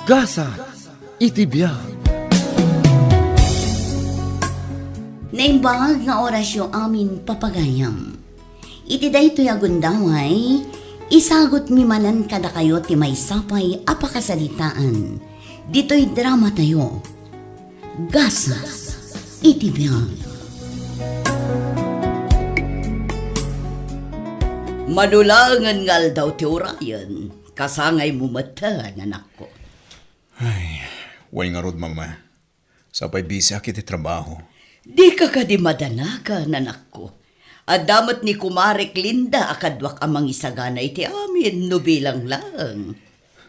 Gasa, itibiyag. Naimbag nga orasyo amin papagayam. Iti daytoy agundaway, isagot mi manan kada kayo ti may sapay apakasalitaan. Dito'y drama tayo. Gasa, itibiyag. Madulangan ngal daw ti orayan, kasangay mo mata, nanak ko. Ay, way nga rod, mama. Sapay busy akit trabaho. Di ka di madanaga, nanak ko. Adamat ni Kumarek Linda akadwak amang isagana iti amin, no bilang lang.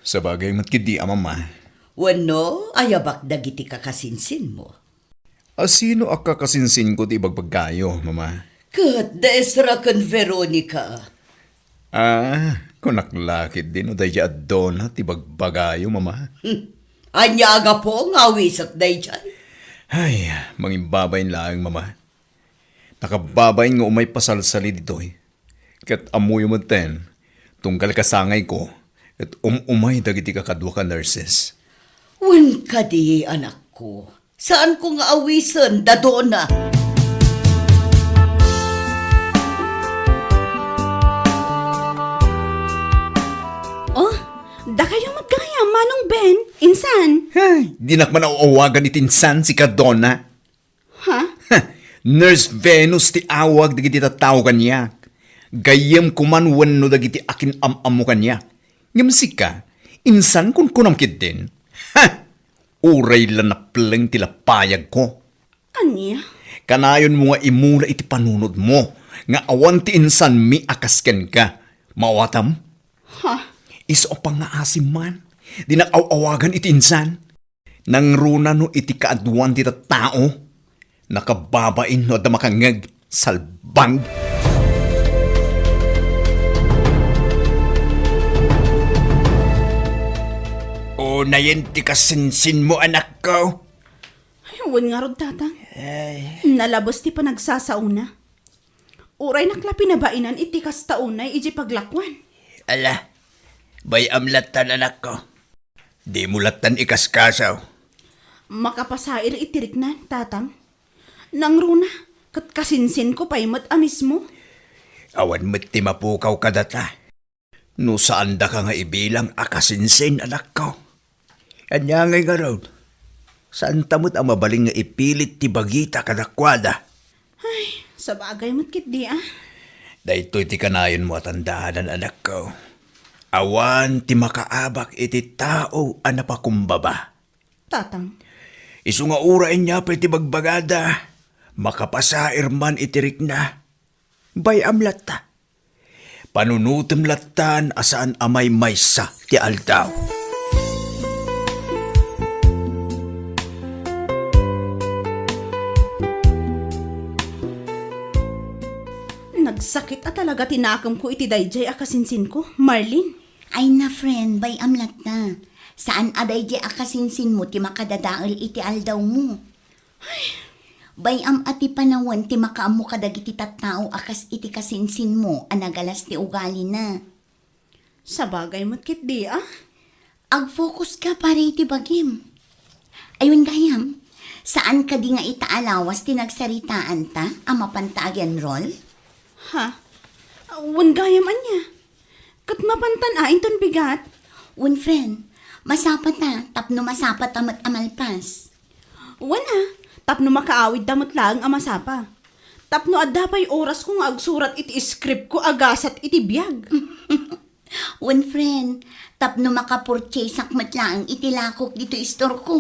Sa bagay matkidi, mama. Wano, ayabak dagiti kakasinsin mo. Sino ak kakasinsin ko ti ibagbagayo, mama? Kat desra kan Veronica. Kunaklakit din o daya adona ti bagbagayo, mama. Anyaga po nga wisat day dyan. Ay, mangimbabayin lang, mama. Nakababayin nga umay pasalsali dito eh. Kat amuyo mo ten, tunggal kasangay ko, at umay dagiti kakadwa ka nurses. Wan ka di, anak ko. Saan ko nga awisan, dadona? Oh, da kayo magkaya, Manong Ben, insan. Ay, di nakman auawagan ni Tinsan si Kadona. Ha? Nurse Venus ti awag dagiti tataw kanya. Gayem kuman wenno dagiti akin amamu kanya. Ngamsik ka, insan kun kunamkit din. Ha! Uray lang na pleng tilapayag ko. Anya? Kanayon mo nga imula iti panunod mo. Nga awan ti insan mi akasken ka. Mawatam? Ha? Iso pang nga asim man. Di nakawawagan iti insan. Nang runa no iti kaaduan ti tao. Nakababain no da makangag salbang. O na yan ti kasinsin mo, anak ko. Ayun nga rod, tatang. Nalabos ti panagsasauna. Uray nakla pinabainan iti kastaunay iji paglakwan. Ala, bay amlatan, anak ko. Di mulatan ikaskasaw. Makapasair itirik na, tatang. Nang runa, kat kasinsin ko pa'y mat amis mo. Awan mo't ti mapukaw ka data. No saan da ka nga ibilang akasinsin, anak ko. Anya ngay nga raw. Saan tamot ang mabaling nga ipilit ti bagita kadakwada? Ay, sa bagay mo't kit di ah. Dahito'y ti kanayon mo at andahanan, anak ko. Awan ti makaabak iti tao anapakumbaba. Tatang. Isu nga urain niya pa iti bagbagada. Makapasair man itirik na. Bay amlata. Panunutem latan asaan amay maysa ti aldaw. Nagsakit at talaga tinakam ko iti dayjay akasinsin ko, Marlene. Ay na friend, bay amlat na. Saan aday di akasinsin mo ti makadadaal iti aldaw mo? Bay am ati panawan ti makaamu kadagiti tattao akas iti kasinsin mo anagalas ti ugali na. Sa bagay mo't kit di ah. Ag-focus ka pare iti bagim. Ayun gayam, saan ka di nga itaalawas ti nagsaritaan ta ama pantagyan rol? Ha? Wan gayam anya. Kat mapantan inton bigat. Un friend, masapat na tapno masapat amat amalpas. Wan tapno makaawid damot lang amasapa. Tapno adapay oras kong agsurat iti script ko agasat iti biyag. Un friend, tapno makapurchase akmat lang itilakok dito store ko.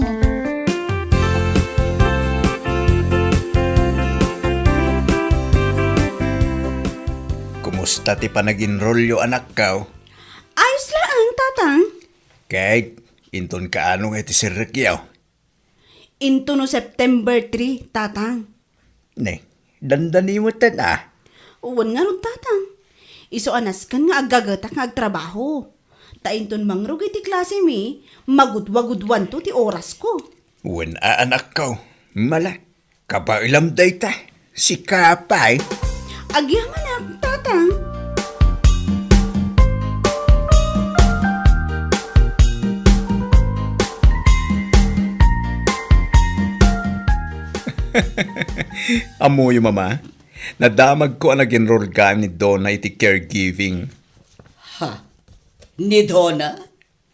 Kumusta ti panag-enrolyo, anak ka? Ayos lang, tatang. Kahit inton kaano nga iti Sir Rikyao. Into no September 3, tatang. Ne, dandani mo na. Uwan nga ron, tatang. Iso anas kan nga agagatak nga agtrabaho. Tainton mangrug iti klase mi, magudwagudwan to ti oras ko. Wen anak ko, mala, kabailam dayta, si Kapay. Agyaman na, tatang. Amo yung mama, nadamag ko ang nag-enroll ka ni Donna iti caregiving. Ha? Ni Donna?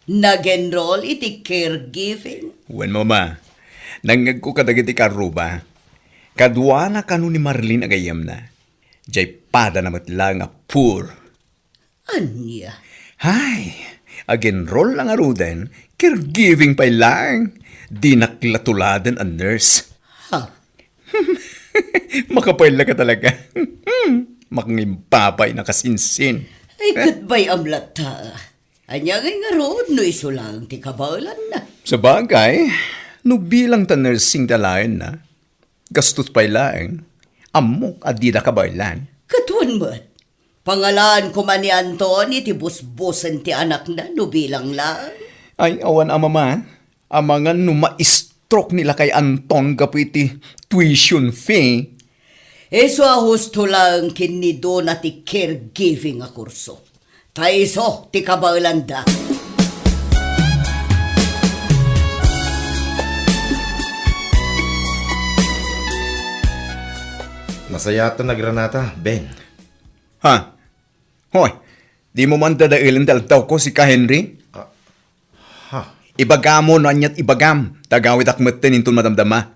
Nag-enroll iti caregiving? Wen mama, nangag ko kadagiti karuba. Kadwa na kanu ni Marlene agayam na. Jay pada namat lang a poor. Anya? Hay, ag-enroll lang aruden, caregiving pa lang. Di naklatuladan ang nurse. Ha? Makapayla ka talaga. Makangimpapay na kasinsin. Ay, goodbye amlata. Anya nga rood no iso lang ti kabalan na. Sa bagay, no bilang ta nursing dalayan na, gastos pa lang, amok at di na kabaylan. Katuan mo. Pangalan ko man ni Anthony ti busbusan ti anak na no bilang lang. Ay, awan mama, amangan no ma-stroke nila kay Anton kapiti tuition fee. Eso husto lang kinido na ti caregiving a kurso. Taiso ti kabalan da. Nasayata na Granata, Ben. Ha? Hoy, di mo man dadailan daltaw ko si ka Henry? Ha? Ibagamo no anyat ibagam, tagawit akmet inton madamdama.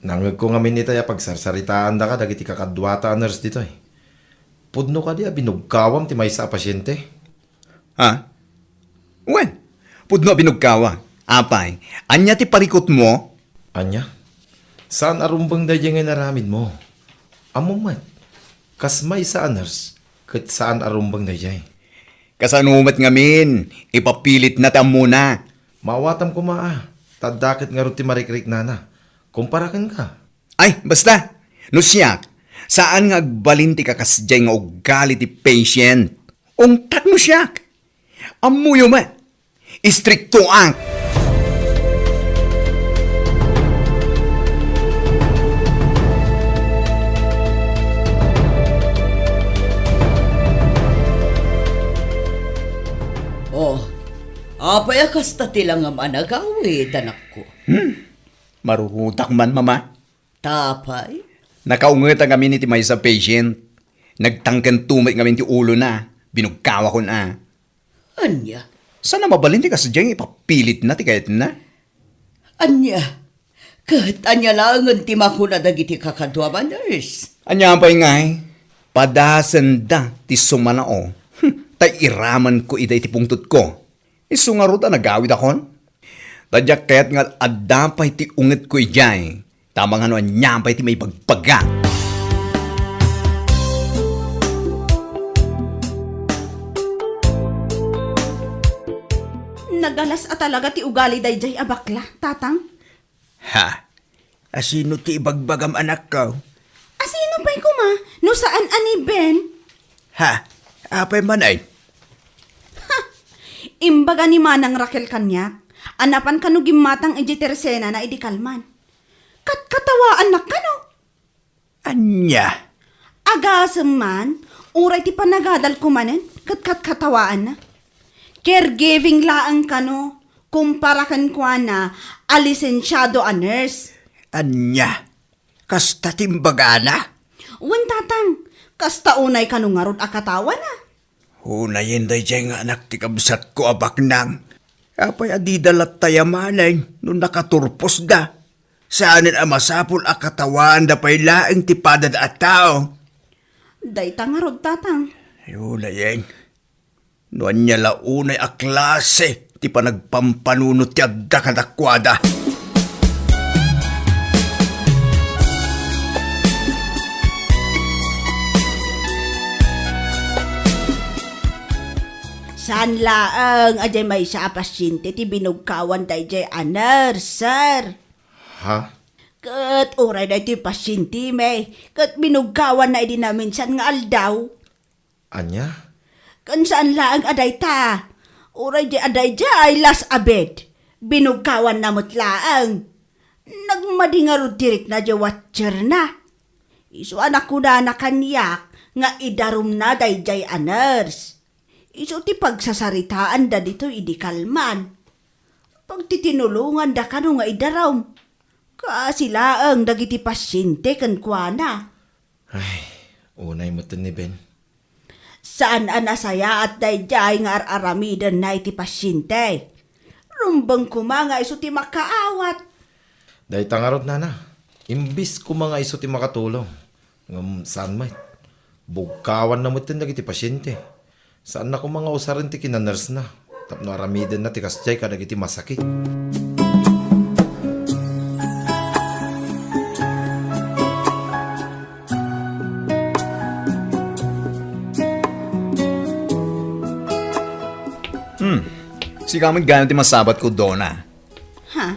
Nangag ko nga minitaya pagsarsaritaan da ka dagiti kakadwata nurse dito eh. Pudno ka di binugkawam ti maysa a pasyente. Ha? Wen, pudno binugkawa. Apay, anya ti parikot mo? Anya? Saan arumbang da nga naramid mo? Amo mat, kas may sa nurse, kat saan arumbang da Kasanumat ngamin, ipapilit na tam muna. Mawatam ko maa, tadakit nga rin ti marikrik nana. Kumparakan ka. Ay, basta, no siyak, saan nga agbalin ti kakasjay nga ugali ti patient? Ungtat no siyak. Amuyo ma, istrikto ang. Oh, apay kasta tilang nga managawi, danak ko. Marurutak man, mama. Tapay? Nakaungat ang kami ni ti may sa patient. Nagtangkan tumay kami ti ulo na. Binugkawa ko na. Anya? Sana mabalin ti kasadyang ipapilit na ti kayat na. Anya? Kat anya lang ang timakuna dagiti kakadwa ba, nurse? Anya pa'y ngay, padasan da ti sumanao. Tay iraman ko iday ti pungtut ko. Isungarot ang nagawid akon. Tadyak kaya't nga adapay ti unget ko ijay. Tamang ano anyampay ti may pagpaga. Nagalas a talaga ti ugali dayjay abakla, tatang. Ha? Asino ti ibagbagam anak ko? Asino pa'y kuma? No saan ani Ben? Ha? Apay man ay? Imbaga ni Manang Raquel kanyak. Anapan kanu gimatang iji tersena na idi kalman. Katkatawaan na kano. Anya? Agasem man, uray ti panagadal kumanen, katkatawaan na. Caregiving laang kano, kumparakan kwa na a lisensyado a nurse. Anya? Kasta timbagana? Wan tatang, kasta unay kanu ngarod a katawa na. Hunayin day nga anak ti kabsat ko abak nang. Apay adidalat tayamanay nung nakaturpos da. Saanin ang masapul a katawan da pay laing ti padad at tao. Dayta ngarod tatang. Hunayin. Noan niya launay a klase ti panagpampanunot ti agda kadakwada. Saan laang ajay may sa pasyente ti binugkawan dayjay anar, sir. Ha? Kat oray na ti pasyente may, kat binugkawan na idi namin san nga aldaw. Anya? Kan saan laang aday ta? Oray di aday jay las abed. Binugkawan na mo't laang. Nagmadingarod dirik na di watcher na. Iso anak ko na nakanyak nga idarum na dayjay anars. Iso ti pagsasaritaan da dito idi kalman. Pagtitinulungan da kano nga idaram. Sila ang dagiti pasyente kan kuana. Ay, unay mo ni Ben. Saan anasaya at dayjay nga aramidan na iti pasyente. Rumbang kumanga iso ti makaawat. Dahil tangarot na. Imbis ko mga iso ti makatulong. Saan may? Bugkawan na mo dagiti pasyente. Saan na ko mga usarin ti kinaners na. Tapno aramidan na ti kasjay ka dagiti masakit. Si kaming ganit ti masabat ko, Donna. Ha?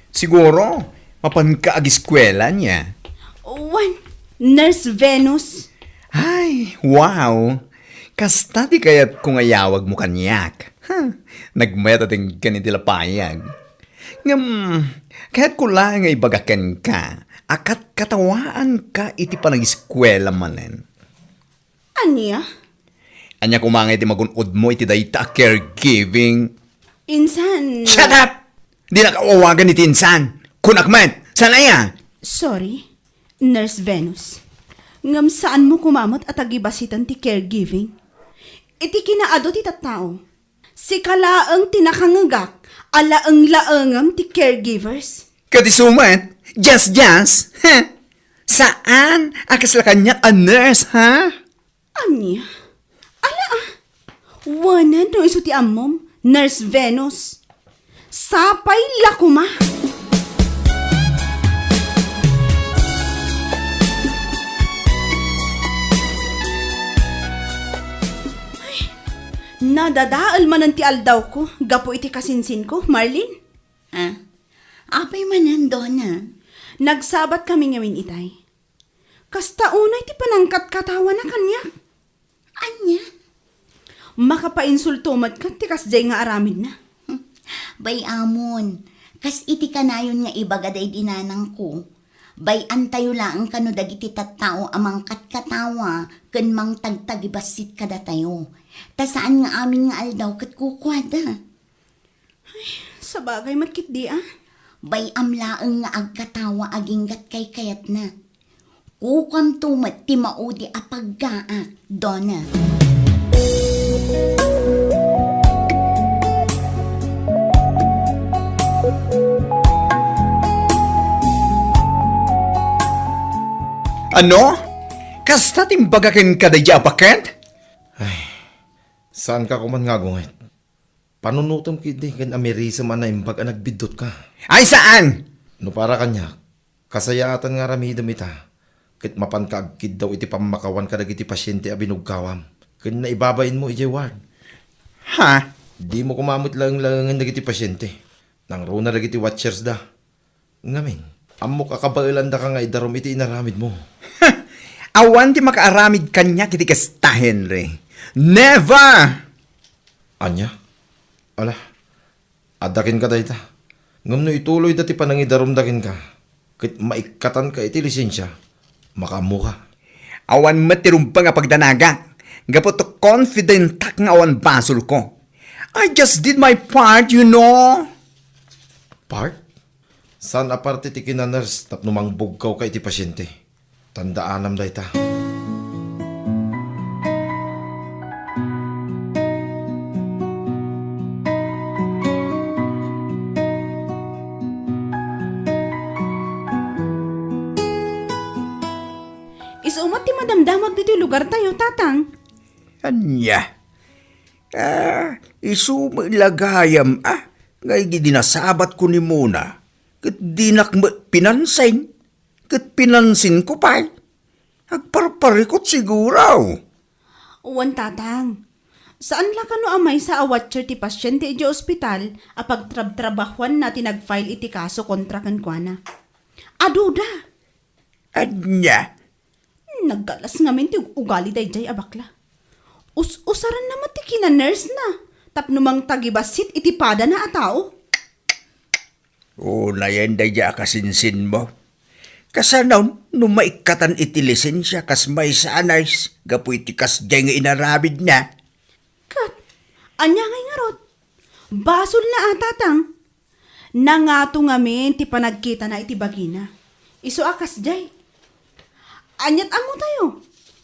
Siguro, mapan ka ag-eskwela niya. Wan, Nurse Venus. Ay, wow! Kasta di kaya't kung ayawag mo kanyak. Nagmayat ating ganitila payag. Kaya't ko lang ay bagakan ka. Akat katawaan ka iti panag-eskwela manen. Anya? Anya kumangay iti magunod mo iti dayta caregiving. Insan. Shut up! Di nakawawagan iti insan. Kunakman! Sanaya! Sorry, Nurse Venus. Ngam saan mo kumamot at agibasitan ti caregiving? Iti kinaado ti tattao. Si kalaang tinakangagak, alaang laangam ti caregivers. Katisumat! Just! Saan? Akas la kanya a nurse, ha? Anya? Ala ah. Wanan no iso ti ammom, Nurse Venus. Sapay lakuma. Nadadaal man ang ti aldaw ko, gapo iti kasinsin ko, Marlene. Ha? Apay manan, Donna. Nagsabat kami ngayon itay. Kasta unay ti panangkat katawa na kanya. Anya? Makapainsultumat ka, ti kasjay nga aramid na. Bay amon, kas iti kanayon nga ibagaday dinanang ko. Bay antayo lang kano dagiti tattao amang katkatawa ken mang tagtagibasit kada tayo. Ta saan nga amin nga aldaw ket kukwada. Sa bagay matkit di ah. Bay amlaeng nga agkatawa aginggat kay kayat na. Kukam tumat ti maudi apaggaak, Donna. Ano? Kasta timbagakin ka da japaket? Saan ka kuman nga gungit? Panunutom kidi kan amerisa man na imbag ang nagbidot ka. Ay saan? No para kanya, kasayatan nga ramidam ita. Kit mapan ka agkid daw iti pamakawan ka dagiti pasyente a binugkawam. Ken naibabain mo iti ward. Ha? Di mo kumamot lang dagiti pasyente. Nang runa dagiti watchers da. Ngamin, amo kakabailan da ka nga idarom iti inaramid mo. Awan ti makaaramid kanya kiti kasta, Henry. Never! Anya? Ala, adakin ka dayta. Ngam no ituloy dati panangidarom dakin ka. Kit maikatan ka iti lisensya. Makamu ka. Awan matirumpang nga pagdanaga. Gapot to confident tak nga awan basol ko. I just did my part, you know. Part? San aparte ti kinaners tapno mangbugkaw ka iti pasyente. Tandaanam dayta. Isumat ti madamdamag dito lugar tayo, tatang. Anya? Isu lagayam ngay gidinasabat ko ni Muna. Kat dinak pinansin. Kat pinansin ko pa. Agparparikot siguraw. Uwan, tatang. Saan la kano amay sa awatcher ti pasyente iti ospital apag trab-trabahuan na tinag-file iti kaso kontra kan kuana? Aduda. Anya? Naggalas ngamin ti ugali dayjay abakla. Usaran naman ti kina-nurse na. Tapno mang tagibasit iti pada na atao. O na yan daya kasinsin mo. Kasanaw, numaikatan iti lisensya kas may sanays. Gapu iti kas nga inarabid na. Kat, anya ngay nga rod. Basol na atatang. Nangato ngamin ti panagkita na iti bagina. Isu akas jay. Anyat amo tayo.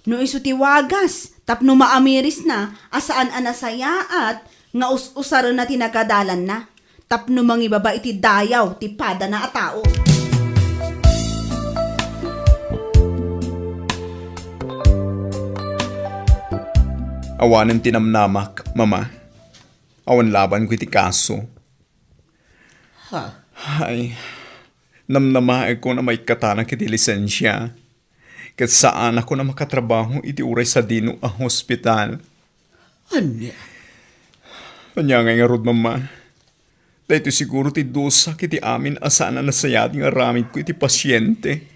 No isu ti wagas, tapno maamiris na, asaan anasaya at nga usaran na tinagadalan na. Tapno mangibaba iti dayaw, ti pada na atao. Awanan tinamnamak, mama. Awan laban ko iti kaso. Ha? Ay, namnamae ko na may katanang kiti lisensya. Kat saan ako na makatrabaho iti uray sa dino a hospital. Anya? Anya nga rod, mama. Dahito siguro ti dosa kiti amin asana na sayat nga ramid ko iti pasyente.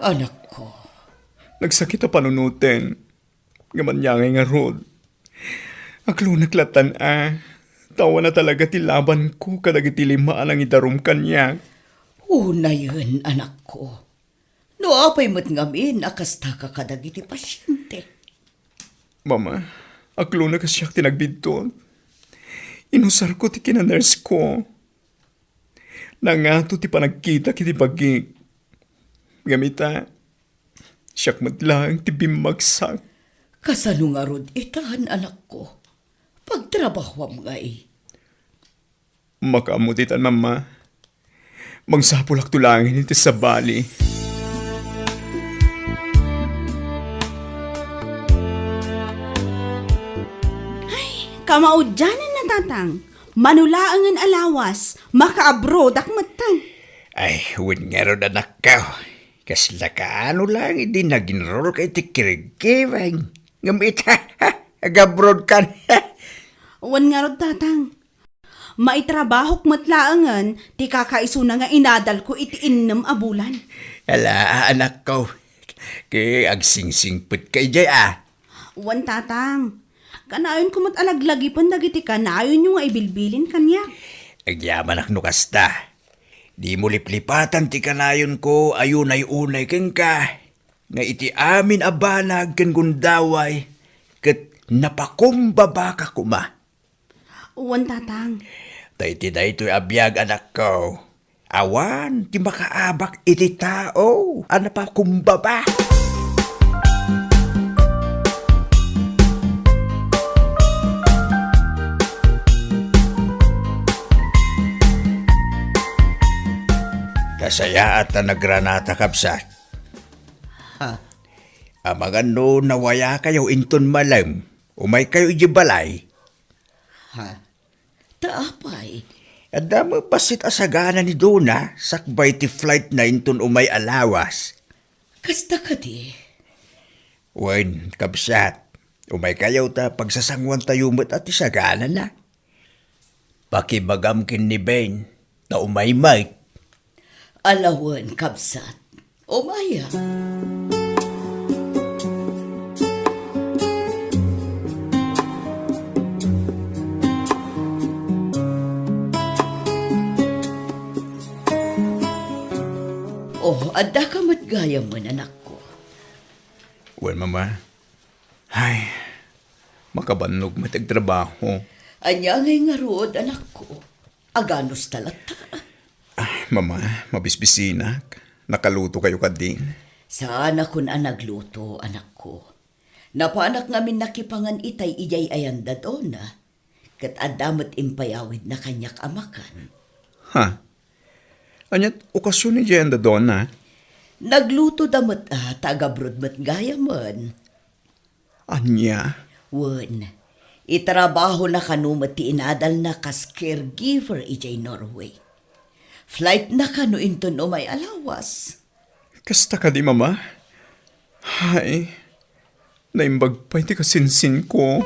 Anak ko. Nagsakit a panunuten. Ngaman niya nga rod. Aklo naklatan tawa na talaga ti laban ko kadag iti lima alang idarum kanya. Una yun, anak ko. No, apay mo't ngamin, akasta ka kadag iti pasyente. Mama, aklo na kasyak tinagbidton. Inusar ko ti kinaners ko. Nangato ti panagkita kiti bagig. Gamita, siyak matlang ti bimagsak. Kasano nga rod itahan, anak ko. Pagtrabahwam nga eh. Makamutitan, mama. Magsapulak tulangin iti sa bali. Kamaudyanan na tatang. Manulaangan alawas, makaabroad akmatan. Ay, huwag nga ron anak ka. Kasla ka ano lang, hindi nag-enroll kay ti kirigivang. Ngamit ha, agabrod kan. Wan nga rod tatang. Maitrabahok matlaangan, ti kakaiso na nga inadal ko iti innam a bulan. Ala, anak ko. Kay agsingsingput kay jay Wan tatang. Kanayon ko mat alaglagi pan dagiti kanayon yung nga ibilbilin kanya. Agyaman ak nukasta. Di mo liplipatan ti kanayon ko ayun ay unay keng ka. Nga iti amin abanag ken gundaway. Ket napakumbaba ka kuma. Wan tatang. Dayti daytoy abiyag anak ko. Awan ti makaabak iti tao. Ano pa kumbaba? Kasaya at nagranata kapsat. Ha? Amagan no nawaya kayo inton malam. Umay kayo ijibalay. Ha? Taapay. At damo pasit asagana ni Dona, sakbay ti flight na inton umay alawas. Kasta ka di. Wen, kapsat, umay kayo ta pagsasangwan tayo mo't at isagana na. Pakibagam kin ni Ben, na umay Mike. Alawan, kabsat. Umaya. Oh, adda ka matgaya mo, anak ko. Well, mama. Ay, makabannog matagtrabaho. Anya ngay nga rood, anak ko. Aganos talata. Ay, mama, mabisbisinak. Nakaluto kayo kadin. Sana kun nagluto, anak ko. Napanak ngamin nakipangan itay ijay ayanda doon na. Kat adamat impayawid na kanyak amakan. Ha? Anyat okasyon ni Jenda doon na. Nagluto damat tagabrod mat gaya man. Anya? Wen, itrabaho na kanumat ti inadal na kas caregiver ijay Norway. Flight na kanu inton o may alawas. Kasta ka di, mama? Hay, naimbag pa iti kasinsin ko.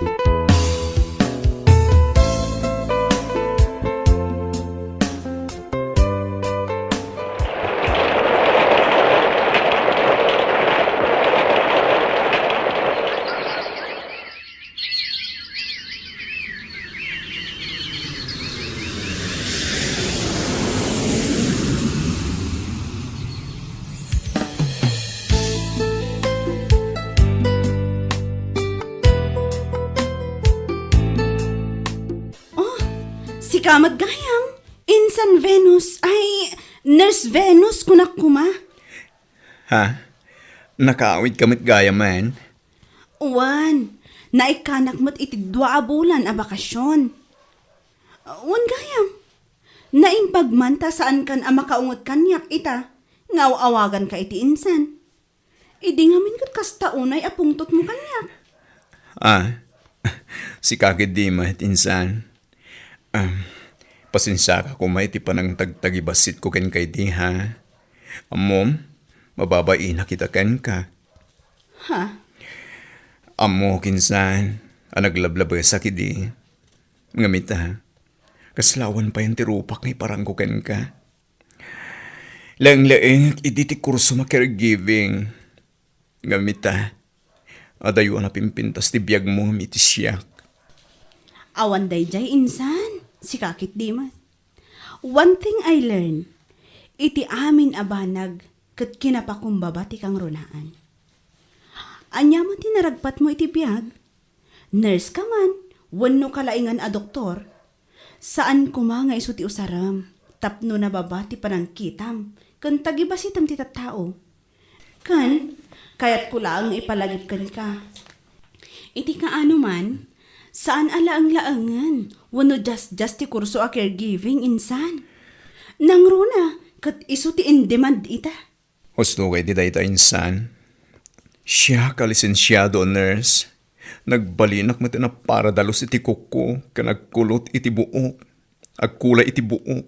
Si kamat gayam, Insan Venus, ay, Nurse Venus kunak kuma. Ha? Nakaawit kamit gaya man? Uwan, naikanak mo't iti 2 bulan a bakasyon. Uwan gayam, naimpagmanta saan kan a makaungot kanyak ita, ngaw-awagan ka iti insan. Idi ngamin kat kasta unay apungtot mo kanyak. Si kakid di mat insan. Pasensya ka kung may ti panang tagtagibasit ko ken kay di ha. Amom, mababai na kita ken ka. Ha? Amo kinsan, naglablabay sa kidi. Ngamit ha, kaslawan pa yung tirupak ni parang ko ken ka. Lang-laing iti ti kurso ma caregiving. Ngamit ha, adayo na pimpintas ti biyag mo ngamit siyak. Awan day jay insan, si kakit di man. One thing I learned, iti amin abanag kat kinapakumbaba ti kang runaan. Anya mo tinaragpat mo iti biyag. Nurse ka man, wano kalaingan a doktor. Saan kumanga iso ti usaram, tapno na babati panangkitam, kan tagibasitam ti tattao. Kan, kayat ko lang ipalagip kan ka. Iti kaano man, saan alaang-laangan, wano just ti kurso a caregiving insan. Nangruna, kat iso ti in demand ita. Husto kay di dayta insan. Siya ka lisensyado nurse. Nagbalinak mo na para dalos iti kuko, ka nagkulot iti buok, agkula iti buok.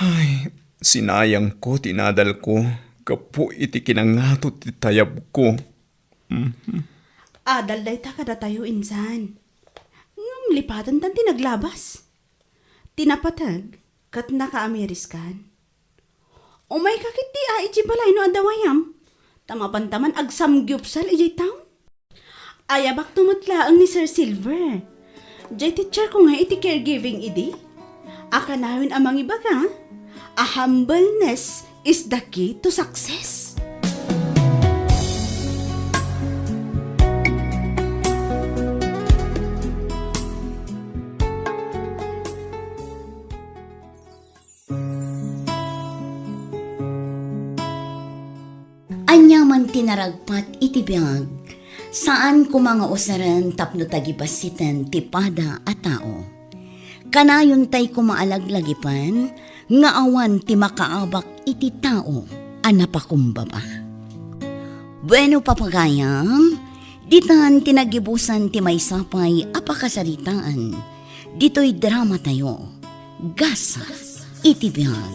Ay, sinayang ko, tinadal ko, kapo iti kinangatot iti tayab ko. Adal day ta kada tayo insan. Lipatan tan tinaglabas. Tinapatag, kat naka-Ameriskan. Umay kakit di iti balay no adawayam. Tamapantaman agsamgyupsal ijay town. Ayabak tumutlaang ni Sir Silver. Jay teacher ko nga iti caregiving idi. Akanawin amang ibaga, a humbleness is the key to success. Anyaman tinaragpat iti biyag, saan ko mga usaran tapno tagibasitan ti pada a tao. Kanayon tay kumaalaglagipan, nga awan ti makaabak iti tao, anapakumbaba. Bueno papagayam, ditan tinagibusan ti may sapay apakasaritaan, dito'y drama tayo, gasa iti biyag.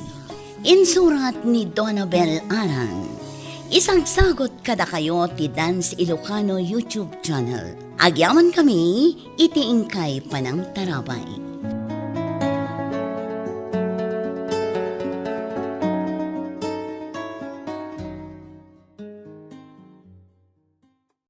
Insurat ni Donabel Aran. Isang sagot kada kayo ti Dance Ilocano YouTube channel. Agyaman kami, iti ingkay panang tarabay.